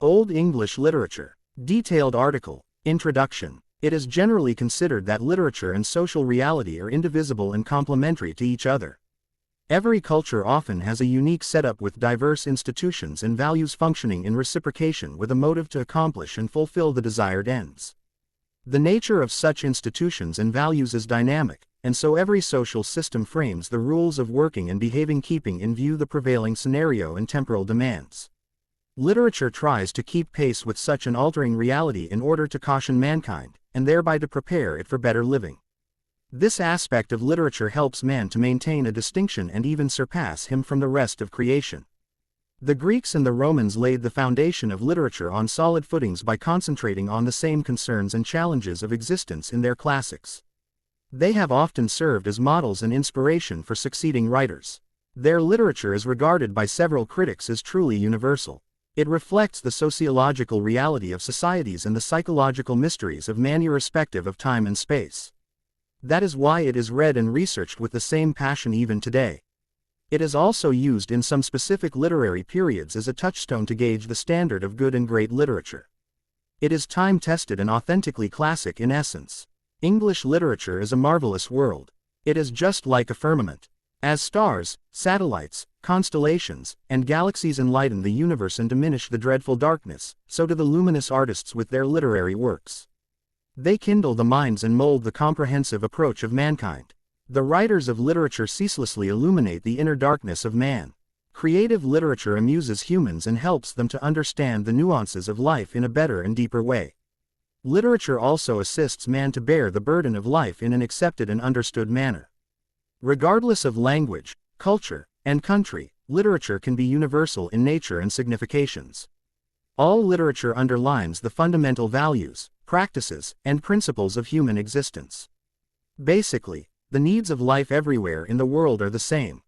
Old English Literature. Detailed article. Introduction. It is generally considered that literature and social reality are indivisible and complementary to each other. Every culture often has a unique setup with diverse institutions and values functioning in reciprocation with a motive to accomplish and fulfill the desired ends. The nature of such institutions and values is dynamic, and so every social system frames the rules of working and behaving keeping in view the prevailing scenario and temporal demands. Literature tries to keep pace with such an altering reality in order to caution mankind, and thereby to prepare it for better living. This aspect of literature helps man to maintain a distinction and even surpass him from the rest of creation. The Greeks and the Romans laid the foundation of literature on solid footings by concentrating on the same concerns and challenges of existence in their classics. They have often served as models and inspiration for succeeding writers. Their literature is regarded by several critics as truly universal. It reflects the sociological reality of societies and the psychological mysteries of man irrespective of time and space. That is why it is read and researched with the same passion even today. It is also used in some specific literary periods as a touchstone to gauge the standard of good and great literature. It is time-tested and authentically classic in essence. English literature is a marvelous world. It is just like a firmament. As stars, satellites, constellations, and galaxies enlighten the universe and diminish the dreadful darkness, so do the luminous artists with their literary works. They kindle the minds and mold the comprehensive approach of mankind. The writers of literature ceaselessly illuminate the inner darkness of man. Creative literature amuses humans and helps them to understand the nuances of life in a better and deeper way. Literature also assists man to bear the burden of life in an accepted and understood manner. Regardless of language, culture, and country, literature can be universal in nature and significations. All literature underlines the fundamental values, practices, and principles of human existence. Basically, the needs of life everywhere in the world are the same.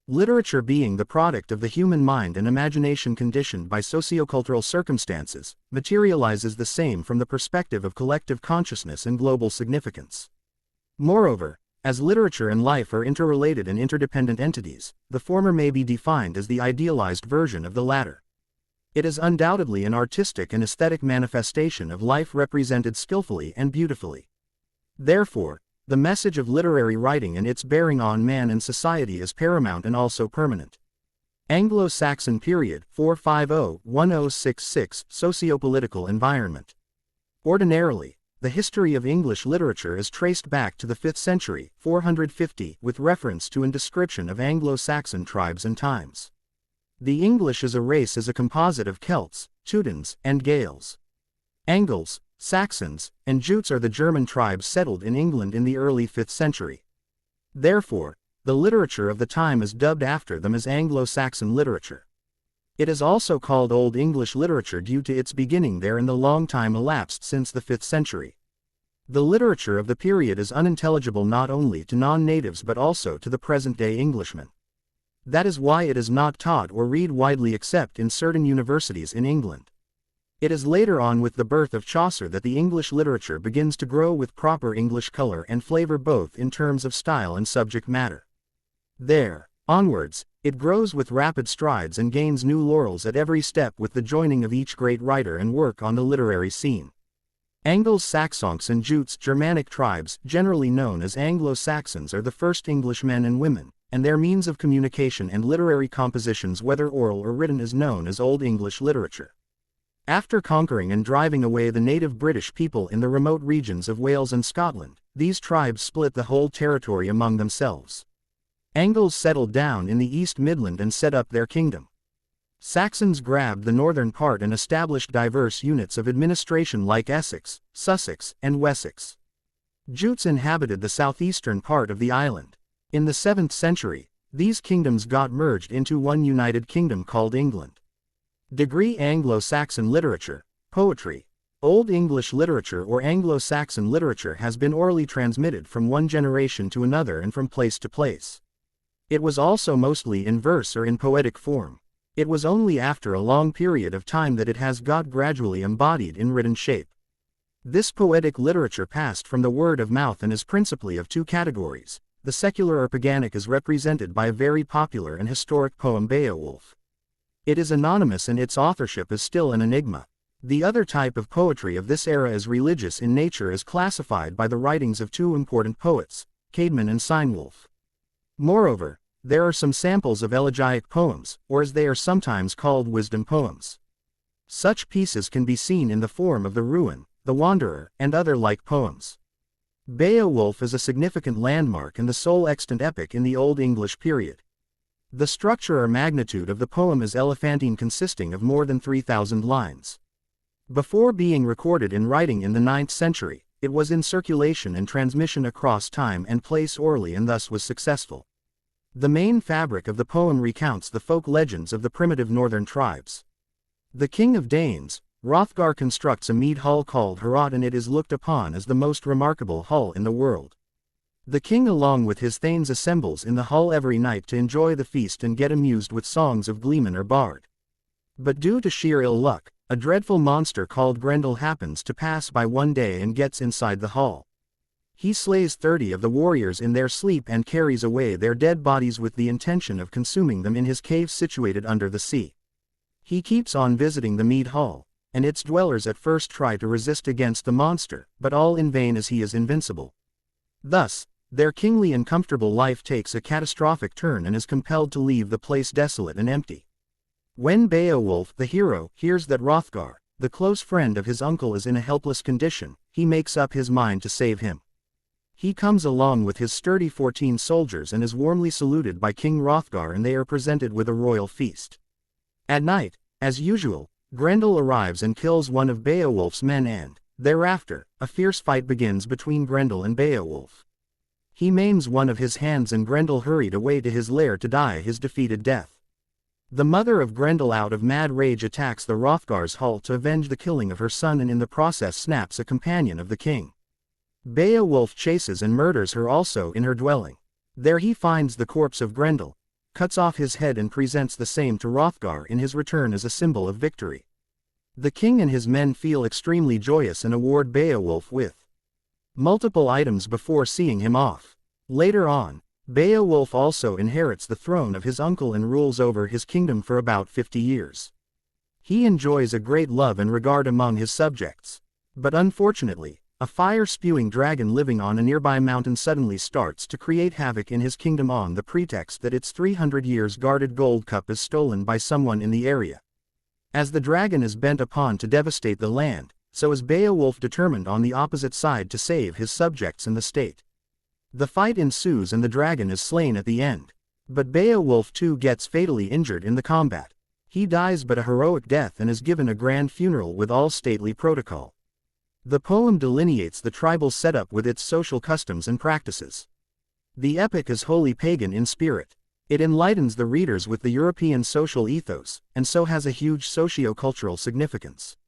Literature being the product of the human mind and imagination conditioned by sociocultural circumstances, materializes the same from the perspective of collective consciousness and global significance. Moreover, as literature and life are interrelated and interdependent entities, the former may be defined as the idealized version of the latter. It is undoubtedly an artistic and aesthetic manifestation of life represented skillfully and beautifully. Therefore, the message of literary writing and its bearing on man and society is paramount and also permanent. Anglo-Saxon period, 450-1066, socio-political environment. Ordinarily, the history of English literature is traced back to the 5th century, 450, with reference to and description of Anglo-Saxon tribes and times. The English as a race is a composite of Celts, Teutons, and Gaels. Angles, Saxons, and Jutes are the German tribes settled in England in the early 5th century. Therefore, the literature of the time is dubbed after them as Anglo-Saxon literature. It is also called Old English literature due to its beginning there and the long time elapsed since the 5th century. The literature of the period is unintelligible not only to non-natives but also to the present-day Englishmen. That is why it is not taught or read widely except in certain universities in England. It is later on with the birth of Chaucer that the English literature begins to grow with proper English color and flavor both in terms of style and subject matter. There, onwards, it grows with rapid strides and gains new laurels at every step with the joining of each great writer and work on the literary scene. Angles, Saxons and Jutes, Germanic tribes, generally known as Anglo-Saxons, are the first English men and women, and their means of communication and literary compositions, whether oral or written, is known as Old English literature. After conquering and driving away the native British people in the remote regions of Wales and Scotland, these tribes split the whole territory among themselves. Angles settled down in the East Midland and set up their kingdom. Saxons grabbed the northern part and established diverse units of administration like Essex, Sussex, and Wessex. Jutes inhabited the southeastern part of the island. In the 7th century, these kingdoms got merged into one united kingdom called England. Degree Anglo-Saxon literature, poetry. Old English literature or Anglo-Saxon literature has been orally transmitted from one generation to another and from place to place. It was also mostly in verse or in poetic form. It was only after a long period of time that it has got gradually embodied in written shape. This poetic literature passed from the word of mouth and is principally of two categories. The secular or paganic is represented by a very popular and historic poem, Beowulf. It is anonymous and its authorship is still an enigma. The other type of poetry of this era is religious in nature, as classified by the writings of two important poets, Caedmon and Cynewulf. Moreover, there are some samples of elegiac poems, or as they are sometimes called, wisdom poems. Such pieces can be seen in the form of the Ruin, the Wanderer, and other like poems. Beowulf is a significant landmark and the sole extant epic in the Old English period. The structure or magnitude of the poem is elephantine, consisting of more than 3,000 lines. Before being recorded in writing in the 9th century, it was in circulation and transmission across time and place orally, and thus was successful. The main fabric of the poem recounts the folk legends of the primitive northern tribes. The king of Danes, Hrothgar, constructs a mead hall called Heorot, and it is looked upon as the most remarkable hall in the world. The king along with his thanes assembles in the hall every night to enjoy the feast and get amused with songs of gleeman or bard. But due to sheer ill luck, a dreadful monster called Grendel happens to pass by one day and gets inside the hall. He slays 30 of the warriors in their sleep and carries away their dead bodies with the intention of consuming them in his cave situated under the sea. He keeps on visiting the mead hall, and its dwellers at first try to resist against the monster, but all in vain, as he is invincible. Thus, their kingly and comfortable life takes a catastrophic turn and is compelled to leave the place desolate and empty. When Beowulf, the hero, hears that Hrothgar, the close friend of his uncle, is in a helpless condition, he makes up his mind to save him. He comes along with his sturdy 14 soldiers and is warmly saluted by King Hrothgar, and they are presented with a royal feast. At night, as usual, Grendel arrives and kills one of Beowulf's men, and, thereafter, a fierce fight begins between Grendel and Beowulf. He maims one of his hands and Grendel hurried away to his lair to die his defeated death. The mother of Grendel, out of mad rage, attacks the Hrothgar's hall to avenge the killing of her son, and in the process snaps a companion of the king. Beowulf chases and murders her also in her dwelling. There he finds the corpse of Grendel, cuts off his head and presents the same to Hrothgar in his return as a symbol of victory. The king and his men feel extremely joyous and award Beowulf with multiple items before seeing him off. Later on, Beowulf also inherits the throne of his uncle and rules over his kingdom for about 50 years. He enjoys a great love and regard among his subjects. But unfortunately, a fire-spewing dragon living on a nearby mountain suddenly starts to create havoc in his kingdom on the pretext that its 300 years guarded gold cup is stolen by someone in the area. As the dragon is bent upon to devastate the land, so is Beowulf determined on the opposite side to save his subjects and the state. The fight ensues and the dragon is slain at the end. But Beowulf too gets fatally injured in the combat. He dies but a heroic death and is given a grand funeral with all stately protocol. The poem delineates the tribal setup with its social customs and practices. The epic is wholly pagan in spirit. It enlightens the readers with the European social ethos, and so has a huge socio-cultural significance.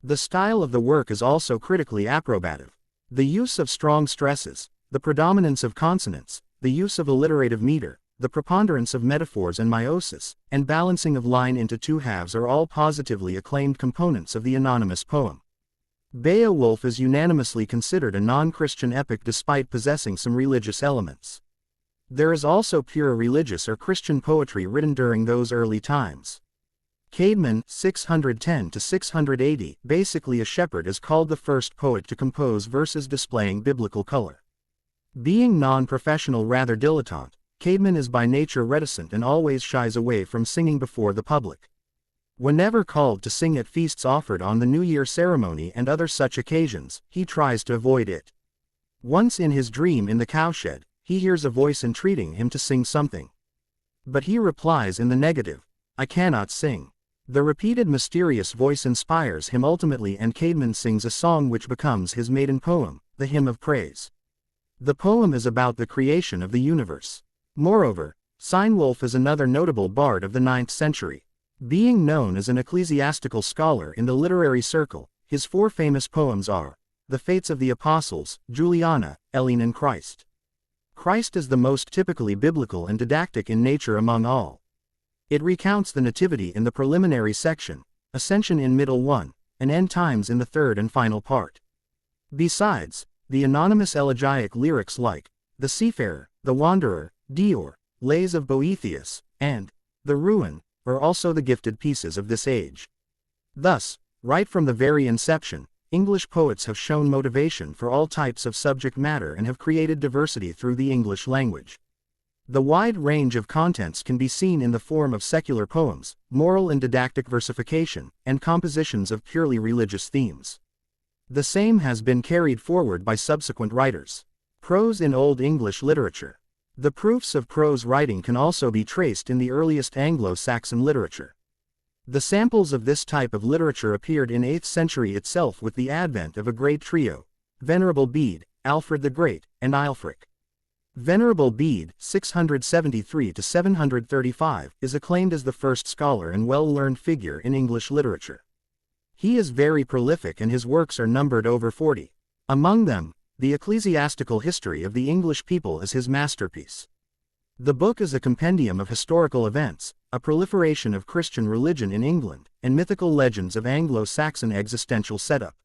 The style of the work is also critically approbative. The use of strong stresses, the predominance of consonants, the use of alliterative meter, the preponderance of metaphors and meiosis, and balancing of line into two halves are all positively acclaimed components of the anonymous poem. Beowulf is unanimously considered a non-Christian epic despite possessing some religious elements. There is also pure religious or Christian poetry written during those early times. Caedmon, 610–680, basically a shepherd, is called the first poet to compose verses displaying biblical color. Being non-professional, rather dilettante, Caedmon is by nature reticent and always shies away from singing before the public. Whenever called to sing at feasts offered on the New Year ceremony and other such occasions, he tries to avoid it. Once in his dream in the cowshed, he hears a voice entreating him to sing something. But he replies in the negative, "I cannot sing." The repeated mysterious voice inspires him ultimately, and Caedmon sings a song which becomes his maiden poem, the Hymn of Praise. The poem is about the creation of the universe. Moreover, Cynewulf is another notable bard of the 9th century. Being known as an ecclesiastical scholar in the literary circle, his four famous poems are The Fates of the Apostles, Juliana, Ellen and Christ. Christ is the most typically biblical and didactic in nature among all. It recounts the Nativity in the preliminary section, Ascension in middle one, and End Times in the third and final part. Besides, the anonymous elegiac lyrics like The Seafarer, The Wanderer, Dior, Lays of Boethius, and The Ruin are also the gifted pieces of this age. Thus, right from the very inception, English poets have shown motivation for all types of subject matter and have created diversity through the English language. The wide range of contents can be seen in the form of secular poems, moral and didactic versification, and compositions of purely religious themes. The same has been carried forward by subsequent writers. Prose in Old English literature. The proofs of prose writing can also be traced in the earliest Anglo-Saxon literature. The samples of this type of literature appeared in 8th century itself with the advent of a great trio: Venerable Bede, Alfred the Great, and Aelfric. Venerable Bede, 673–735, is acclaimed as the first scholar and well-learned figure in English literature. He is very prolific and his works are numbered over 40. Among them, the Ecclesiastical History of the English People is his masterpiece. The book is a compendium of historical events, a proliferation of Christian religion in England, and mythical legends of Anglo-Saxon existential setup.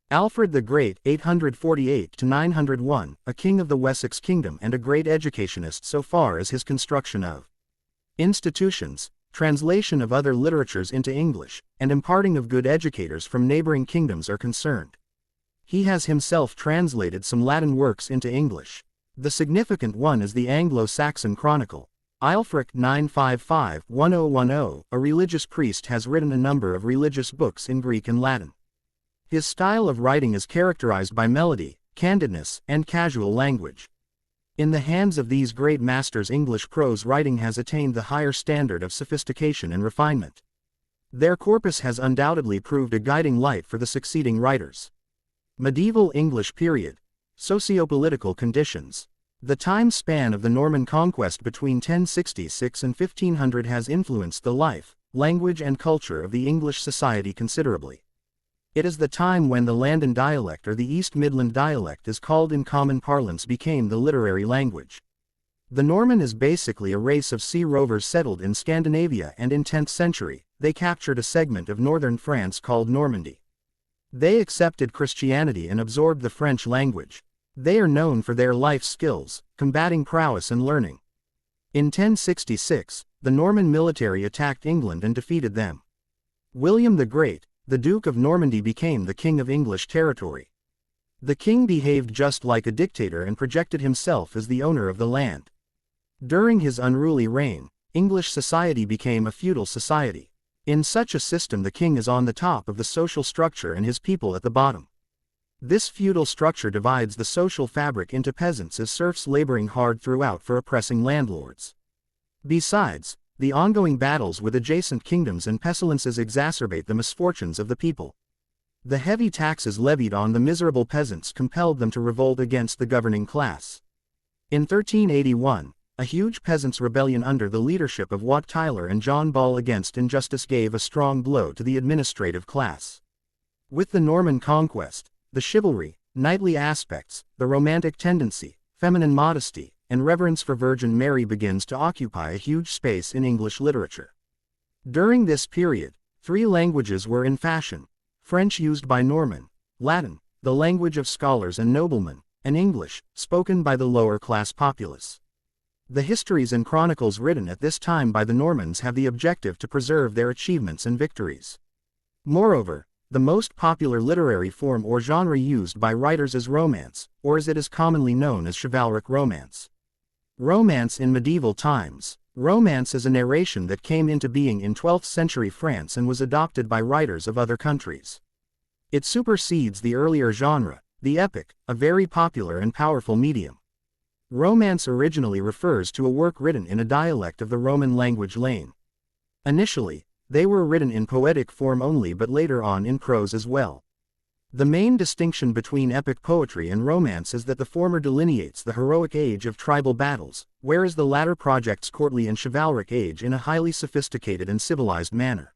Alfred the Great, 848–901, a king of the Wessex Kingdom and a great educationist so far as his construction of institutions, translation of other literatures into English, and imparting of good educators from neighboring kingdoms are concerned. He has himself translated some Latin works into English. The significant one is the Anglo-Saxon Chronicle. Aelfric 955–1010, a religious priest, has written a number of religious books in Greek and Latin. His style of writing is characterized by melody, candidness, and casual language. In the hands of these great masters, English prose writing has attained the higher standard of sophistication and refinement. Their corpus has undoubtedly proved a guiding light for the succeeding writers. Medieval English period. Sociopolitical conditions. The time span of the Norman conquest between 1066 and 1500 has influenced the life, language, and culture of the English society considerably. It is the time when the London dialect, or the East Midland dialect as called in common parlance, became the literary language. The Norman is basically a race of sea rovers settled in Scandinavia, and in 10th century, they captured a segment of northern France called Normandy. They accepted Christianity and absorbed the French language. They are known for their life skills, combating prowess and learning. In 1066, the Norman military attacked England and defeated them. William the Great, the Duke of Normandy, became the king of English territory. The king behaved just like a dictator and projected himself as the owner of the land. During his unruly reign, English society became a feudal society. In such a system, the king is on the top of the social structure and his people at the bottom. This feudal structure divides the social fabric into peasants as serfs laboring hard throughout for oppressing landlords. Besides, the ongoing battles with adjacent kingdoms and pestilences exacerbate the misfortunes of the people. The heavy taxes levied on the miserable peasants compelled them to revolt against the governing class. In 1381, a huge peasants' rebellion under the leadership of Wat Tyler and John Ball against injustice gave a strong blow to the administrative class. With the Norman conquest, the chivalry, knightly aspects, the romantic tendency, feminine modesty, and reverence for Virgin Mary begins to occupy a huge space in English literature. During this period, 3 languages were in fashion: French, used by Norman; Latin, the language of scholars and noblemen; and English, spoken by the lower class populace. The histories and chronicles written at this time by the Normans have the objective to preserve their achievements and victories. Moreover, the most popular literary form or genre used by writers is romance, or as it is commonly known as chivalric romance. Romance in medieval times. Romance is a narration that came into being in 12th century France and was adopted by writers of other countries. It supersedes the earlier genre, the epic, a very popular and powerful medium. Romance originally refers to a work written in a dialect of the Roman language Latin. Initially, they were written in poetic form only, but later on in prose as well. The main distinction between epic poetry and romance is that the former delineates the heroic age of tribal battles, whereas the latter projects courtly and chivalric age in a highly sophisticated and civilized manner.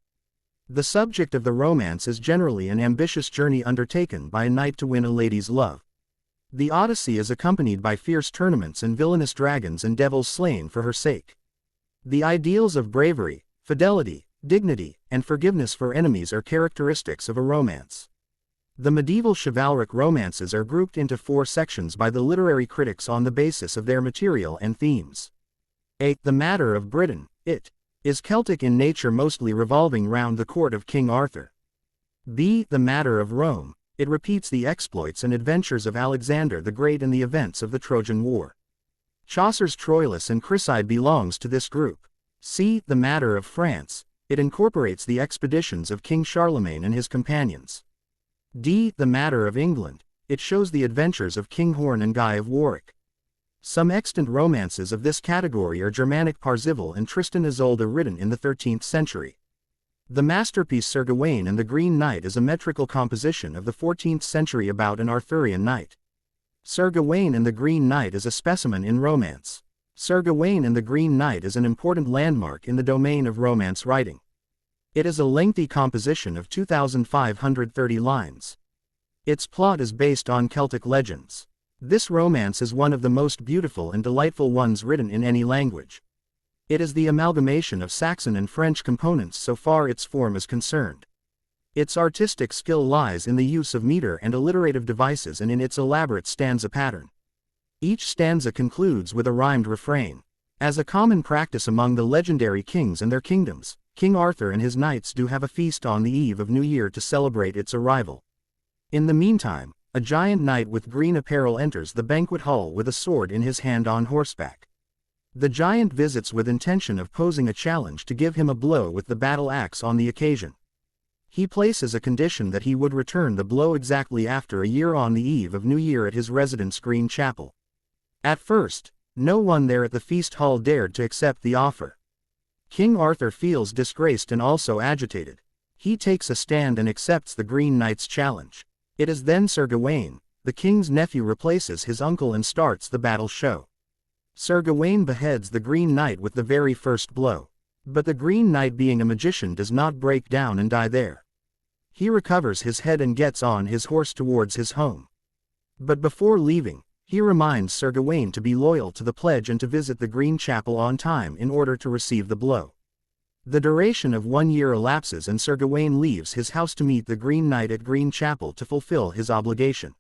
The subject of the romance is generally an ambitious journey undertaken by a knight to win a lady's love. The Odyssey is accompanied by fierce tournaments and villainous dragons and devils slain for her sake. The ideals of bravery, fidelity, dignity, and forgiveness for enemies are characteristics of a romance. The medieval chivalric romances are grouped into 4 sections by the literary critics on the basis of their material and themes. A. The Matter of Britain, it. Is Celtic in nature, mostly revolving round the court of King Arthur. B. The Matter of Rome. It repeats the exploits and adventures of Alexander the Great and the events of the Trojan War. Chaucer's Troilus and Chryside belongs to this group. C. The Matter of France. It incorporates the expeditions of King Charlemagne and his companions. D. The Matter of England. It shows the adventures of King Horn and Guy of Warwick. Some extant romances of this category are Germanic Parzival and Tristan Isolde, written in the 13th century. The masterpiece Sir Gawain and the Green Knight is a metrical composition of the 14th century about an Arthurian knight. Sir Gawain and the Green Knight is a specimen in romance. Sir Gawain and the Green Knight is an important landmark in the domain of romance writing. It is a lengthy composition of 2,530 lines. Its plot is based on Celtic legends. This romance is one of the most beautiful and delightful ones written in any language. It is the amalgamation of Saxon and French components so far its form is concerned. Its artistic skill lies in the use of meter and alliterative devices and in its elaborate stanza pattern. Each stanza concludes with a rhymed refrain. As a common practice among the legendary kings and their kingdoms, King Arthur and his knights do have a feast on the eve of New Year to celebrate its arrival. In the meantime, a giant knight with green apparel enters the banquet hall with a sword in his hand on horseback. The giant visits with intention of posing a challenge to give him a blow with the battle axe on the occasion. He places a condition that he would return the blow exactly after a year on the eve of New Year at his residence Green Chapel. At first, no one there at the feast hall dared to accept the offer. King Arthur feels disgraced and also agitated. He takes a stand and accepts the Green Knight's challenge. It is then Sir Gawain, the king's nephew, replaces his uncle and starts the battle show. Sir Gawain beheads the Green Knight with the very first blow. But the Green Knight, being a magician, does not break down and die there. He recovers his head and gets on his horse towards his home. But before leaving, he reminds Sir Gawain to be loyal to the pledge and to visit the Green Chapel on time in order to receive the blow. The duration of 1 year elapses and Sir Gawain leaves his house to meet the Green Knight at Green Chapel to fulfill his obligation.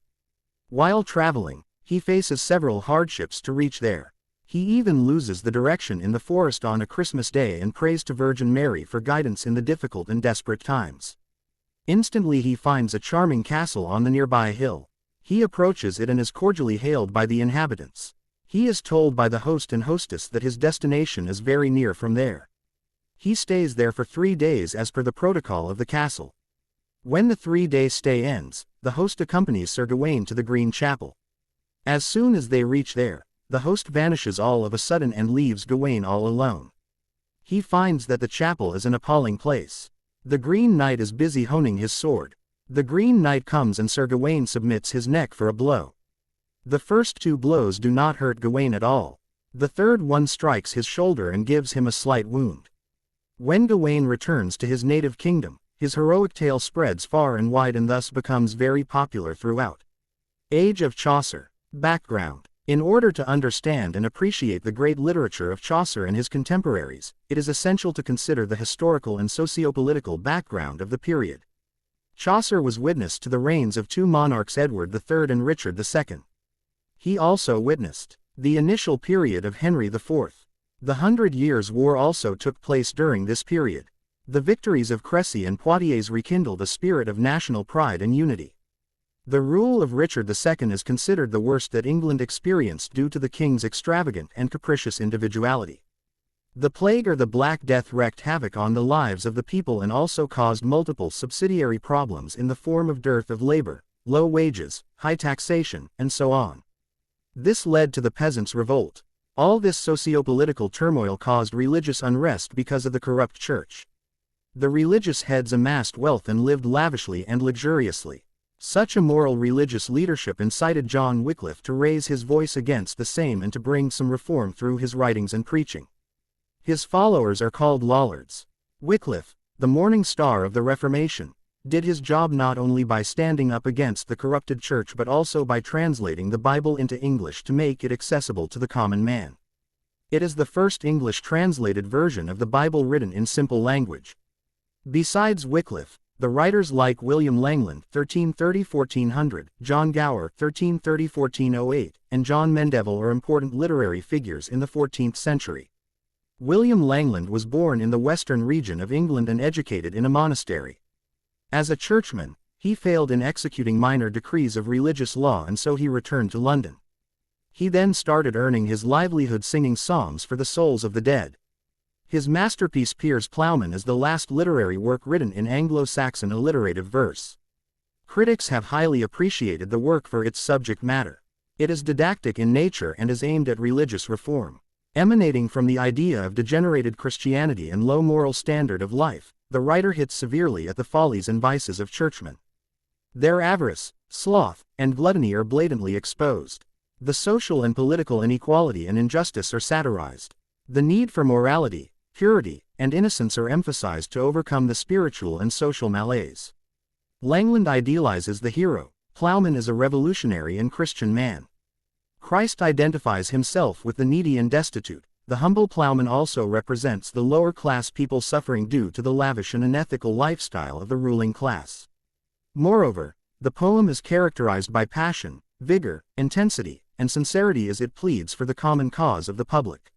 While traveling, he faces several hardships to reach there. He even loses the direction in the forest on a Christmas day and prays to Virgin Mary for guidance in the difficult and desperate times. Instantly he finds a charming castle on the nearby hill. He approaches it and is cordially hailed by the inhabitants. He is told by the host and hostess that his destination is very near from there. He stays there for 3 days as per the protocol of the castle. When the 3-day stay ends, the host accompanies Sir Gawain to the Green Chapel. As soon as they reach there, the host vanishes all of a sudden and leaves Gawain all alone. He finds that the chapel is an appalling place. The Green Knight is busy honing his sword. The Green Knight comes and Sir Gawain submits his neck for a blow. The first 2 blows do not hurt Gawain at all. The third one strikes his shoulder and gives him a slight wound. When Gawain returns to his native kingdom, his heroic tale spreads far and wide and thus becomes very popular throughout. Age of Chaucer. Background. In order to understand and appreciate the great literature of Chaucer and his contemporaries, it is essential to consider the historical and socio-political background of the period. Chaucer was witness to the reigns of 2 monarchs, Edward III and Richard II. He also witnessed the initial period of Henry IV. The 100 Years' War also took place during this period. The victories of Crécy and Poitiers rekindled a spirit of national pride and unity. The rule of Richard II is considered the worst that England experienced due to the king's extravagant and capricious individuality. The plague or the Black Death wreaked havoc on the lives of the people and also caused multiple subsidiary problems in the form of dearth of labor, low wages, high taxation, and so on. This led to the peasants' revolt. All this socio-political turmoil caused religious unrest because of the corrupt church. The religious heads amassed wealth and lived lavishly and luxuriously. Such immoral religious leadership incited John Wycliffe to raise his voice against the same and to bring some reform through his writings and preaching. His followers are called Lollards. Wycliffe, the morning star of the Reformation, did his job not only by standing up against the corrupted church but also by translating the Bible into English to make it accessible to the common man. It is the first English translated version of the Bible written in simple language. Besides Wycliffe, the writers like William Langland (1330–1400), John Gower (1330–1408), and John Mendeville are important literary figures in the 14th century. William Langland was born in the western region of England and educated in a monastery. As a churchman, he failed in executing minor decrees of religious law, and so he returned to London. He then started earning his livelihood singing psalms for the souls of the dead. His masterpiece Piers Plowman is the last literary work written in Anglo-Saxon alliterative verse. Critics have highly appreciated the work for its subject matter. It is didactic in nature and is aimed at religious reform. Emanating from the idea of degenerated Christianity and low moral standard of life, the writer hits severely at the follies and vices of churchmen. Their avarice, sloth, and gluttony are blatantly exposed. The social and political inequality and injustice are satirized. The need for morality, purity, and innocence are emphasized to overcome the spiritual and social malaise. Langland idealizes the hero. Plowman is a revolutionary and Christian man. Christ identifies himself with the needy and destitute. The humble plowman also represents the lower-class people suffering due to the lavish and unethical lifestyle of the ruling class. Moreover, the poem is characterized by passion, vigor, intensity, and sincerity as it pleads for the common cause of the public.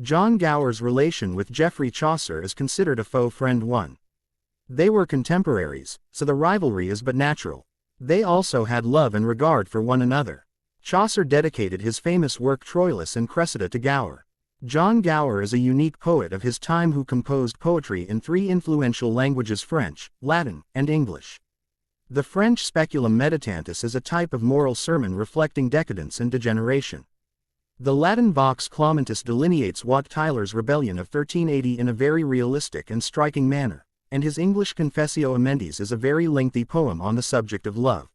John Gower's relation with Geoffrey Chaucer is considered a faux friend one. They were contemporaries, so the rivalry is but natural. They also had love and regard for one another. Chaucer dedicated his famous work Troilus and Cressida to Gower. John Gower is a unique poet of his time who composed poetry in three influential languages: French, Latin, and English. The French Speculum Meditantis is a type of moral sermon reflecting decadence and degeneration. The Latin Vox Clamentis delineates Wat Tyler's rebellion of 1380 in a very realistic and striking manner, and his English Confessio Amendis is a very lengthy poem on the subject of love.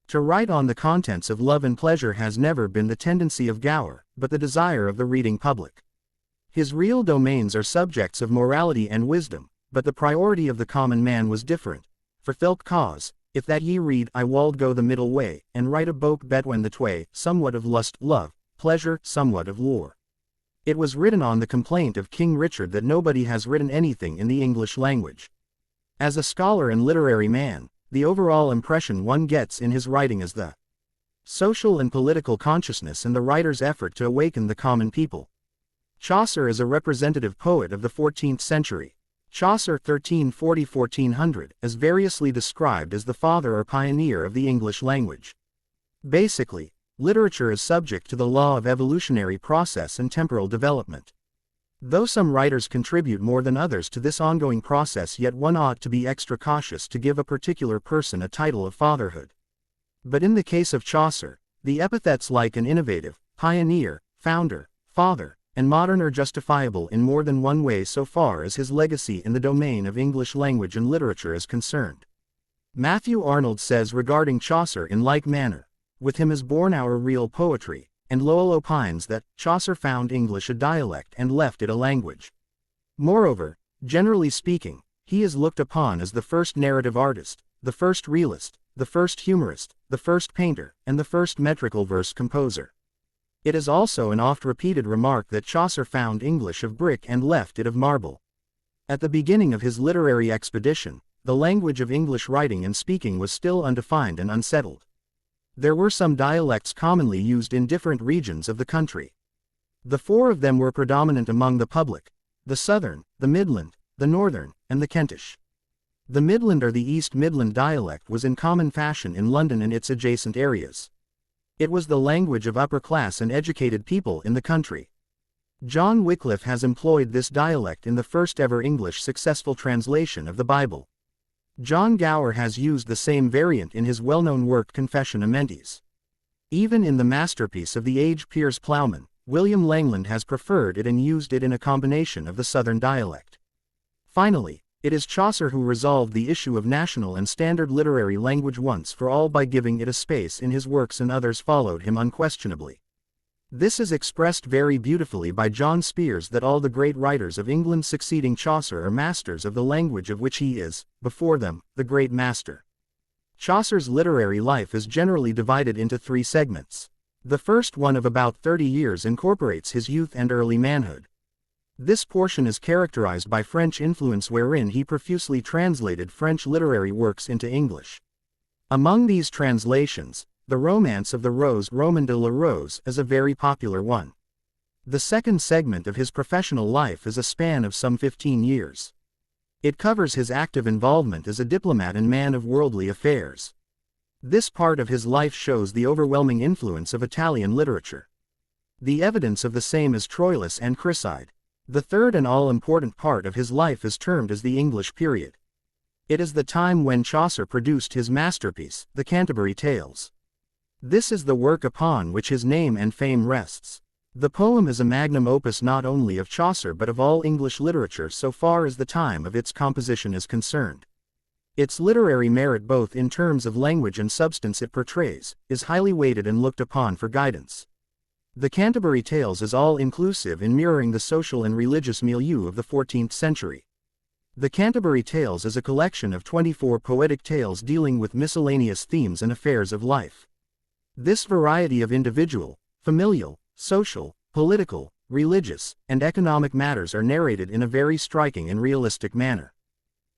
To write on the contents of love and pleasure has never been the tendency of Gower, but the desire of the reading public. His real domains are subjects of morality and wisdom, but the priority of the common man was different. For thilke cause, if that ye read, I wald go the middle way, and write a boke between the twae, somewhat of lust, love, pleasure, somewhat of lore. It was written on the complaint of King Richard that nobody has written anything in the English language. As a scholar and literary man, the overall impression one gets in his writing is the social and political consciousness and the writer's effort to awaken the common people. Chaucer is a representative poet of the 14th century. Chaucer 1340–1400 is variously described as the father or pioneer of the English language. Basically, literature is subject to the law of evolutionary process and temporal development. Though some writers contribute more than others to this ongoing process, yet one ought to be extra cautious to give a particular person a title of fatherhood. But in the case of Chaucer, the epithets like an innovative, pioneer, founder, father, and modern are justifiable in more than one way so far as his legacy in the domain of English language and literature is concerned. Matthew Arnold says regarding Chaucer in like manner, "With him is born our real poetry," and Lowell opines that Chaucer found English a dialect and left it a language. Moreover, generally speaking, he is looked upon as the first narrative artist, the first realist, the first humorist, the first painter, and the first metrical verse composer. It is also an oft-repeated remark that Chaucer found English of brick and left it of marble. At the beginning of his literary expedition, the language of English writing and speaking was still undefined and unsettled. There were some dialects commonly used in different regions of the country. The four of them were predominant among the public: the Southern, the Midland, the Northern, and the Kentish. The Midland or the East Midland dialect was in common fashion in London and its adjacent areas. It was the language of upper-class and educated people in the country. John Wycliffe has employed this dialect in the first-ever English successful translation of the Bible. John Gower has used the same variant in his well-known work Confession Amendis. Even in the masterpiece of the age Piers Plowman, William Langland has preferred it and used it in a combination of the Southern dialect. Finally, it is Chaucer who resolved the issue of national and standard literary language once for all by giving it a space in his works, and others followed him unquestionably. This is expressed very beautifully by John Spears, that all the great writers of England succeeding Chaucer are masters of the language of which he is, before them, the great master. Chaucer's literary life is generally divided into three segments. The first one of about 30 years incorporates his youth and early manhood. This portion is characterized by French influence, wherein he profusely translated French literary works into English. Among these translations, The Romance of the Rose, Roman de la Rose, is a very popular one. The second segment of his professional life is a span of some 15 years. It covers his active involvement as a diplomat and man of worldly affairs. This part of his life shows the overwhelming influence of Italian literature. The evidence of the same is Troilus and Chryside. The third and all-important part of his life is termed as the English period. It is the time when Chaucer produced his masterpiece, the Canterbury Tales. This is the work upon which his name and fame rests. The poem is a magnum opus not only of Chaucer but of all English literature so far as the time of its composition is concerned. Its literary merit, both in terms of language and substance it portrays, is highly weighted and looked upon for guidance. The Canterbury Tales is all-inclusive in mirroring the social and religious milieu of the 14th century. The Canterbury Tales is a collection of 24 poetic tales dealing with miscellaneous themes and affairs of life. This variety of individual, familial, social, political, religious, and economic matters are narrated in a very striking and realistic manner.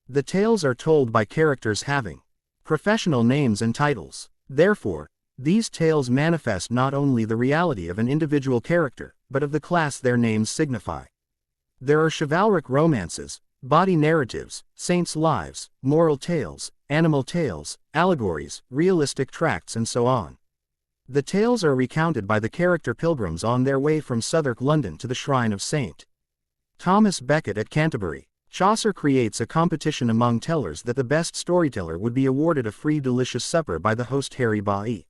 The tales are told by characters having professional names and titles. Therefore, these tales manifest not only the reality of an individual character, but of the class their names signify. There are chivalric romances, body narratives, saints' lives, moral tales, animal tales, allegories, realistic tracts, and so on. The tales are recounted by the character pilgrims on their way from Southwark, London to the shrine of St. Thomas Becket at Canterbury. Chaucer creates a competition among tellers that the best storyteller would be awarded a free delicious supper by the host Harry Bailly.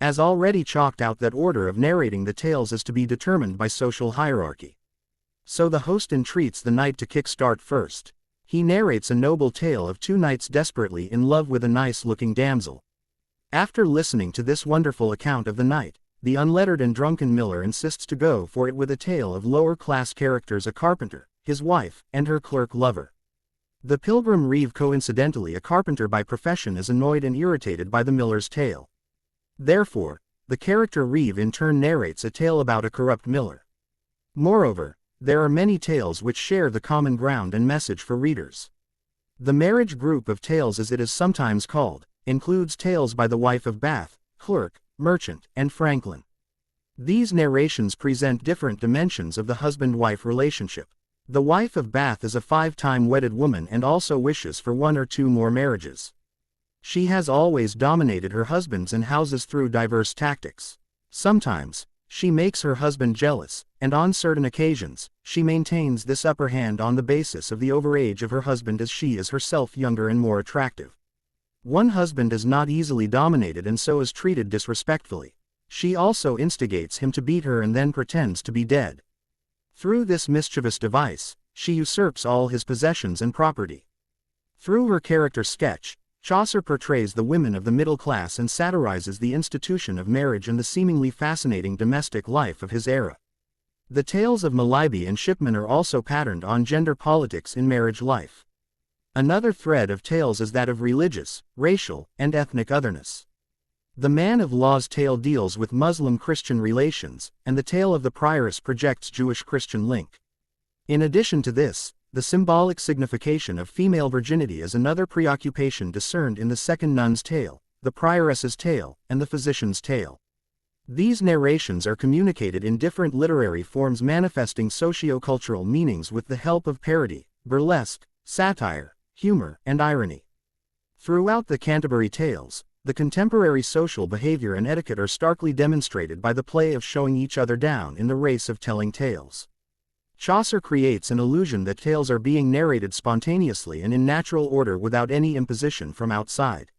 As already chalked out, that order of narrating the tales is to be determined by social hierarchy. So the host entreats the knight to kick-start first. He narrates a noble tale of two knights desperately in love with a nice-looking damsel. After listening to this wonderful account of the knight, the unlettered and drunken miller insists to go for it with a tale of lower-class characters: a carpenter, his wife, and her clerk lover. The pilgrim Reeve, coincidentally a carpenter by profession, is annoyed and irritated by the miller's tale. Therefore, the character Reeve in turn narrates a tale about a corrupt miller. Moreover, there are many tales which share the common ground and message for readers. The marriage group of tales, as it is sometimes called, includes tales by the wife of Bath, clerk, merchant, and franklin. These narrations present different dimensions of the husband-wife relationship. The wife of Bath is a 5-time wedded woman and also wishes for 1 or 2 more marriages. She has always dominated her husbands and houses through diverse tactics. Sometimes, she makes her husband jealous, and on certain occasions, she maintains this upper hand on the basis of the overage of her husband, as she is herself younger and more attractive. One husband is not easily dominated and so is treated disrespectfully. She also instigates him to beat her and then pretends to be dead. Through this mischievous device, she usurps all his possessions and property. Through her character sketch, Chaucer portrays the women of the middle class and satirizes the institution of marriage and the seemingly fascinating domestic life of his era. The tales of Meliby and Shipman are also patterned on gender politics in marriage life. Another thread of tales is that of religious, racial, and ethnic otherness. The Man of Law's tale deals with Muslim-Christian relations, and the tale of the Prioress projects Jewish-Christian link. In addition to this, the symbolic signification of female virginity is another preoccupation discerned in the Second Nun's Tale, the Prioress's Tale, and the Physician's Tale. These narrations are communicated in different literary forms, manifesting socio-cultural meanings with the help of parody, burlesque, satire, humor, and irony. Throughout the Canterbury Tales, the contemporary social behavior and etiquette are starkly demonstrated by the play of showing each other down in the race of telling tales. Chaucer creates an illusion that tales are being narrated spontaneously and in natural order without any imposition from outside.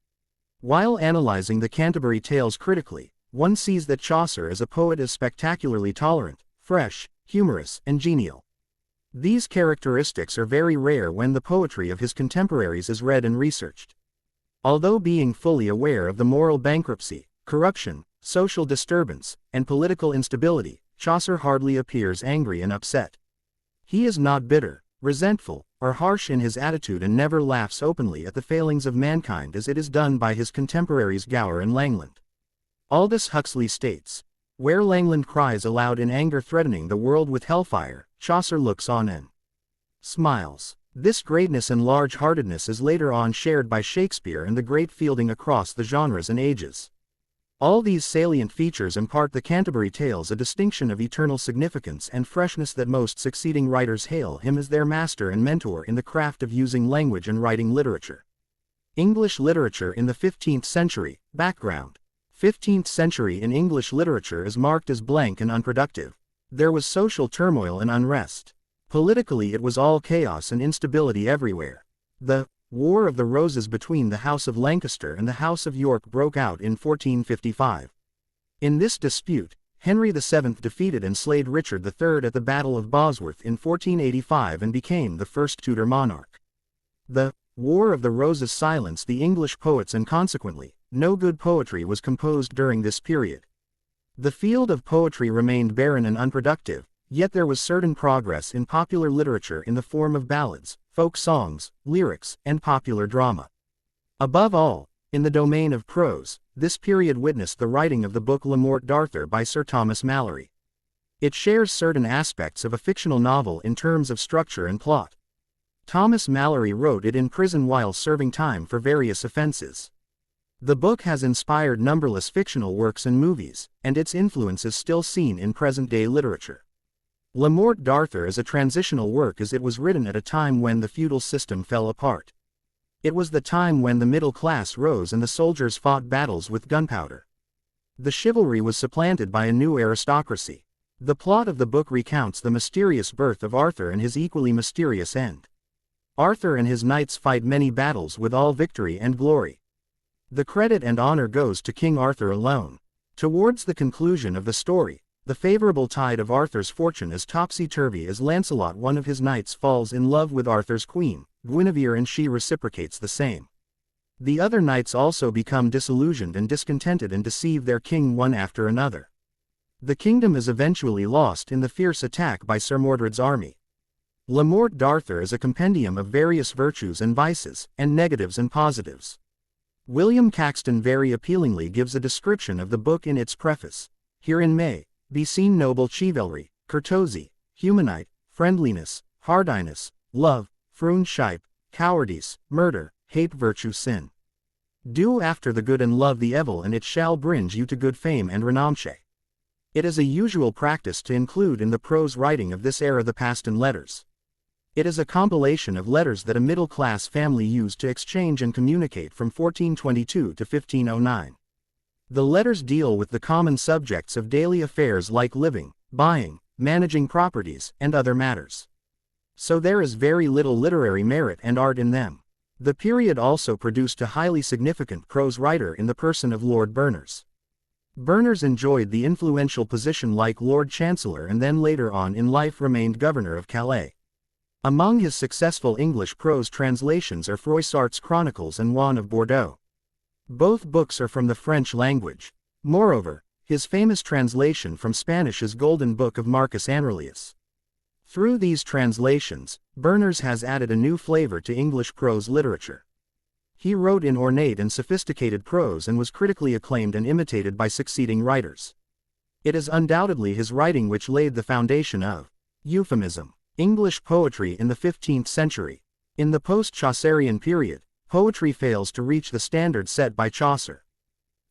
While analyzing the Canterbury Tales critically, one sees that Chaucer as a poet is spectacularly tolerant, fresh, humorous, and genial. These characteristics are very rare when the poetry of his contemporaries is read and researched. Although being fully aware of the moral bankruptcy, corruption, social disturbance, and political instability, Chaucer hardly appears angry and upset. He is not bitter, resentful, or harsh in his attitude and never laughs openly at the failings of mankind as it is done by his contemporaries Gower and Langland. Aldous Huxley states, "Where Langland cries aloud in anger threatening the world with hellfire, Chaucer looks on and smiles." This greatness and large-heartedness is later on shared by Shakespeare and the great Fielding across the genres and ages. All these salient features impart the Canterbury Tales a distinction of eternal significance and freshness that most succeeding writers hail him as their master and mentor in the craft of using language and writing literature. English literature in the 15th century. Background. 15th century in English literature is marked as blank and unproductive. There was social turmoil and unrest. Politically it was all chaos and instability everywhere. The War of the Roses between the House of Lancaster and the House of York broke out in 1455. In this dispute, Henry VII defeated and slayed Richard III at the Battle of Bosworth in 1485 and became the first Tudor monarch. The War of the Roses silenced the English poets and consequently, no good poetry was composed during this period. The field of poetry remained barren and unproductive, yet there was certain progress in popular literature in the form of ballads, folk songs, lyrics, and popular drama. Above all, in the domain of prose, this period witnessed the writing of the book Le Morte d'Arthur by Sir Thomas Malory. It shares certain aspects of a fictional novel in terms of structure and plot. Thomas Malory wrote it in prison while serving time for various offenses. The book has inspired numberless fictional works and movies, and its influence is still seen in present-day literature. Le Morte d'Arthur is a transitional work as it was written at a time when the feudal system fell apart. It was the time when the middle class rose and the soldiers fought battles with gunpowder. The chivalry was supplanted by a new aristocracy. The plot of the book recounts the mysterious birth of Arthur and his equally mysterious end. Arthur and his knights fight many battles with all victory and glory. The credit and honor goes to King Arthur alone. Towards the conclusion of the story, the favorable tide of Arthur's fortune is topsy-turvy as Lancelot, one of his knights, falls in love with Arthur's queen, Guinevere, and she reciprocates the same. The other knights also become disillusioned and discontented and deceive their king one after another. The kingdom is eventually lost in the fierce attack by Sir Mordred's army. Le Morte d'Arthur is a compendium of various virtues and vices, and negatives and positives. William Caxton very appealingly gives a description of the book in its preface. Herein may be seen noble chivalry, courtesy, humanite, friendliness, hardiness, love, friendship, cowardice, murder, hate, virtue, sin. Do after the good and love the evil, and it shall bring you to good fame and renown. It is a usual practice to include in the prose writing of this era the Paston letters. It is a compilation of letters that a middle-class family used to exchange and communicate from 1422 to 1509. The letters deal with the common subjects of daily affairs like living, buying, managing properties, and other matters. So there is very little literary merit and art in them. The period also produced a highly significant prose writer in the person of Lord Berners. Berners enjoyed the influential position like Lord Chancellor and then later on in life remained Governor of Calais. Among his successful English prose translations are Froissart's Chronicles and Juan of Bordeaux. Both books are from the French language. Moreover, his famous translation from Spanish is Golden Book of Marcus Aurelius. Through these translations, Berners has added a new flavor to English prose literature. He wrote in ornate and sophisticated prose and was critically acclaimed and imitated by succeeding writers. It is undoubtedly his writing which laid the foundation of euphemism. English poetry in the 15th century. In the post-Chaucerian period, poetry fails to reach the standard set by Chaucer.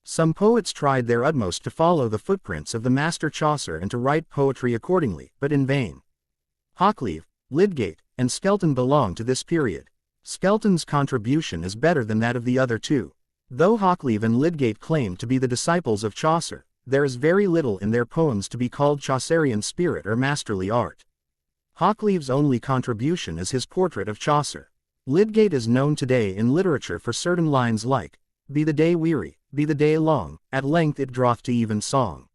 Some poets tried their utmost to follow the footprints of the master Chaucer and to write poetry accordingly, but in vain. Hakluyt, Lydgate, and Skelton belong to this period. Skelton's contribution is better than that of the other two. Though Hakluyt and Lydgate claim to be the disciples of Chaucer, there is very little in their poems to be called Chaucerian spirit or masterly art. Hakluyt's only contribution is his portrait of Chaucer. Lydgate is known today in literature for certain lines like, "Be the day weary, be the day long, at length it draweth to even song."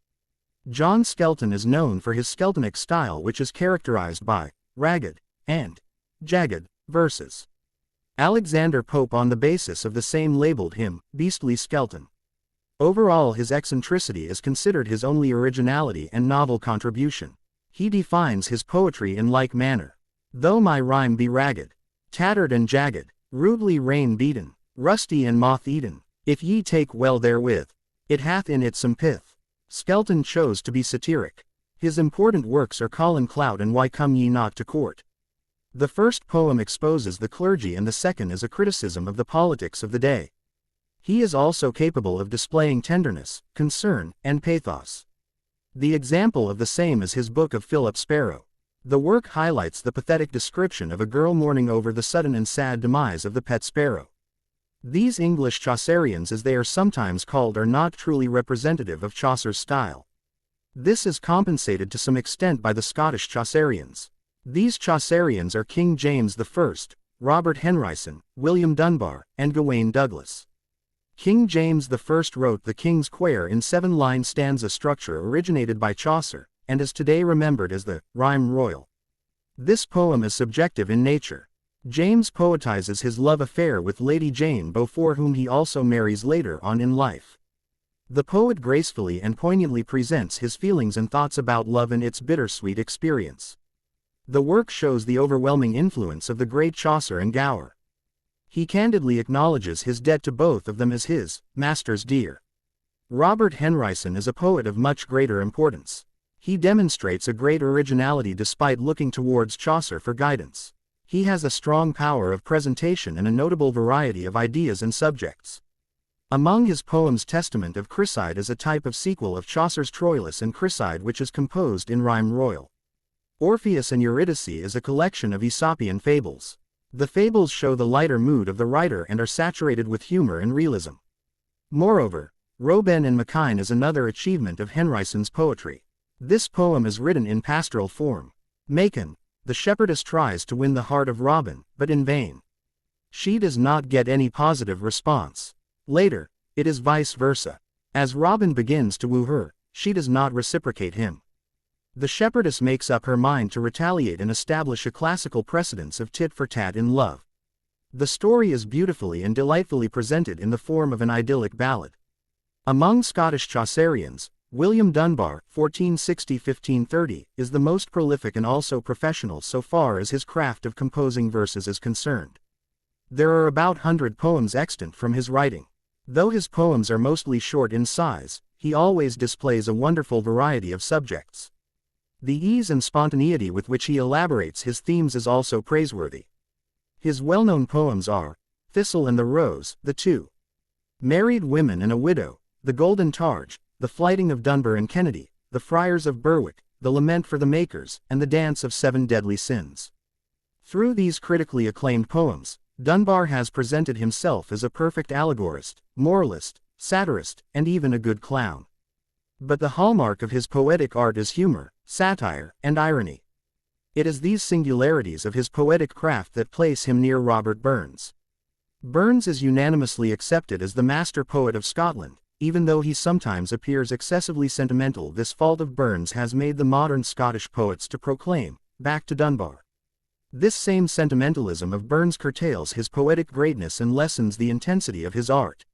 John Skelton is known for his Skeltonic style, which is characterized by ragged and jagged verses. Alexander Pope on the basis of the same labeled him, Beastly Skelton. Overall his eccentricity is considered his only originality and novel contribution. He defines his poetry in like manner. Though my rhyme be ragged, tattered and jagged, rudely rain-beaten, rusty and moth-eaten, if ye take well therewith, it hath in it some pith. Skelton chose to be satiric. His important works are Colin Clout and Why Come Ye Not to Court. The first poem exposes the clergy and the second is a criticism of the politics of the day. He is also capable of displaying tenderness, concern, and pathos. The example of the same is his book of Philip Sparrow. The work highlights the pathetic description of a girl mourning over the sudden and sad demise of the pet sparrow. These English Chaucerians, as they are sometimes called, are not truly representative of Chaucer's style. This is compensated to some extent by the Scottish Chaucerians. These Chaucerians are King James I, Robert Henryson, William Dunbar, and Gawain Douglas. King James I wrote the King's Quair in 7-line stanza structure originated by Chaucer, and is today remembered as the Rhyme Royal. This poem is subjective in nature. James poetizes his love affair with Lady Jane Beaufort, whom he also marries later on in life. The poet gracefully and poignantly presents his feelings and thoughts about love and its bittersweet experience. The work shows the overwhelming influence of the great Chaucer and Gower. He candidly acknowledges his debt to both of them as his masters dear. Robert Henryson is a poet of much greater importance. He demonstrates a great originality despite looking towards Chaucer for guidance. He has a strong power of presentation and a notable variety of ideas and subjects. Among his poems, Testament of Chryside is a type of sequel of Chaucer's Troilus and Chryside, which is composed in rhyme royal. Orpheus and Eurydice is a collection of Aesopian fables. The fables show the lighter mood of the writer and are saturated with humor and realism. Moreover, Robin and Mackine is another achievement of Henryson's poetry. This poem is written in pastoral form. Macon, the shepherdess tries to win the heart of Robin, but in vain. She does not get any positive response. Later, it is vice versa. As Robin begins to woo her, she does not reciprocate him. The shepherdess makes up her mind to retaliate and establish a classical precedence of tit for tat in love. The story is beautifully and delightfully presented in the form of an idyllic ballad. Among Scottish Chaucerians, William Dunbar, 1460–1530, is the most prolific and also professional so far as his craft of composing verses is concerned. There are about 100 poems extant from his writing. Though his poems are mostly short in size, he always displays a wonderful variety of subjects. The ease and spontaneity with which he elaborates his themes is also praiseworthy. His well-known poems are Thistle and the Rose, The Two Married Women and a Widow, The Golden Targe, The Flighting of Dunbar and Kennedy, The Friars of Berwick, The Lament for the Makers, and The Dance of Seven Deadly Sins. Through these critically acclaimed poems, Dunbar has presented himself as a perfect allegorist, moralist, satirist, and even a good clown. But the hallmark of his poetic art is humor, satire, and irony. It is these singularities of his poetic craft that place him near Robert Burns. Burns is unanimously accepted as the master poet of Scotland, even though he sometimes appears excessively sentimental. This fault of Burns has made the modern Scottish poets to proclaim, "Back to Dunbar." This same sentimentalism of Burns curtails his poetic greatness and lessens the intensity of his art.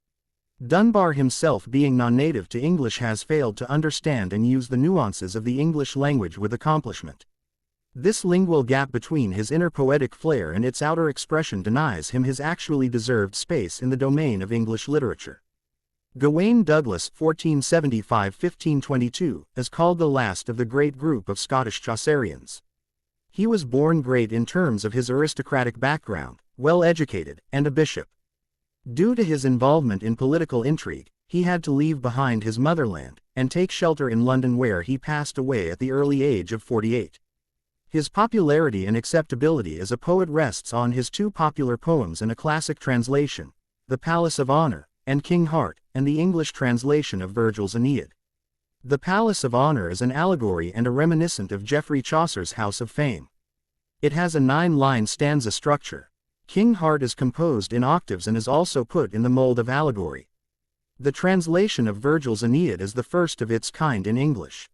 Dunbar himself, being non-native to English, has failed to understand and use the nuances of the English language with accomplishment. This lingual gap between his inner poetic flair and its outer expression denies him his actually deserved space in the domain of English literature. Gawain Douglas, 1475–1522, is called the last of the great group of Scottish Chaucerians. He was born great in terms of his aristocratic background, well-educated, and a bishop. Due to his involvement in political intrigue, he had to leave behind his motherland, and take shelter in London, where he passed away at the early age of 48. His popularity and acceptability as a poet rests on his two popular poems and a classic translation, The Palace of Honor, and King Heart, and the English translation of Virgil's Aeneid. The Palace of Honor is an allegory and a reminiscent of Geoffrey Chaucer's House of Fame. It has a 9-line stanza structure. King Heart is composed in octaves and is also put in the mold of allegory. The translation of Virgil's Aeneid is the first of its kind in English.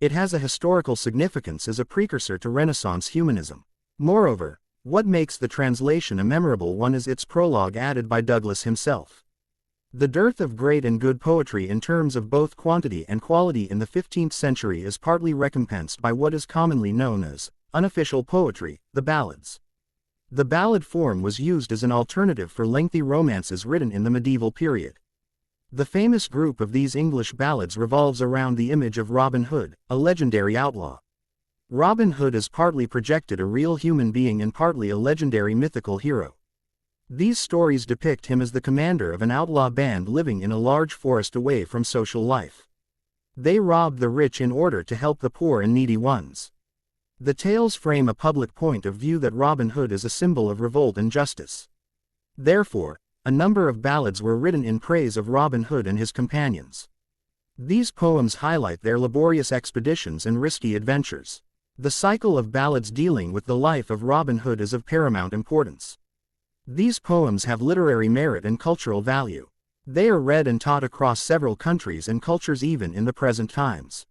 It has a historical significance as a precursor to Renaissance humanism. Moreover, what makes the translation a memorable one is its prologue added by Douglas himself. The dearth of great and good poetry in terms of both quantity and quality in the 15th century is partly recompensed by what is commonly known as unofficial poetry, the ballads. The ballad form was used as an alternative for lengthy romances written in the medieval period. The famous group of these English ballads revolves around the image of Robin Hood, a legendary outlaw. Robin Hood is partly projected a real human being and partly a legendary mythical hero. These stories depict him as the commander of an outlaw band living in a large forest away from social life. They robbed the rich in order to help the poor and needy ones. The tales frame a public point of view that Robin Hood is a symbol of revolt and justice. Therefore, a number of ballads were written in praise of Robin Hood and his companions. These poems highlight their laborious expeditions and risky adventures. The cycle of ballads dealing with the life of Robin Hood is of paramount importance. These poems have literary merit and cultural value. They are read and taught across several countries and cultures even in the present times.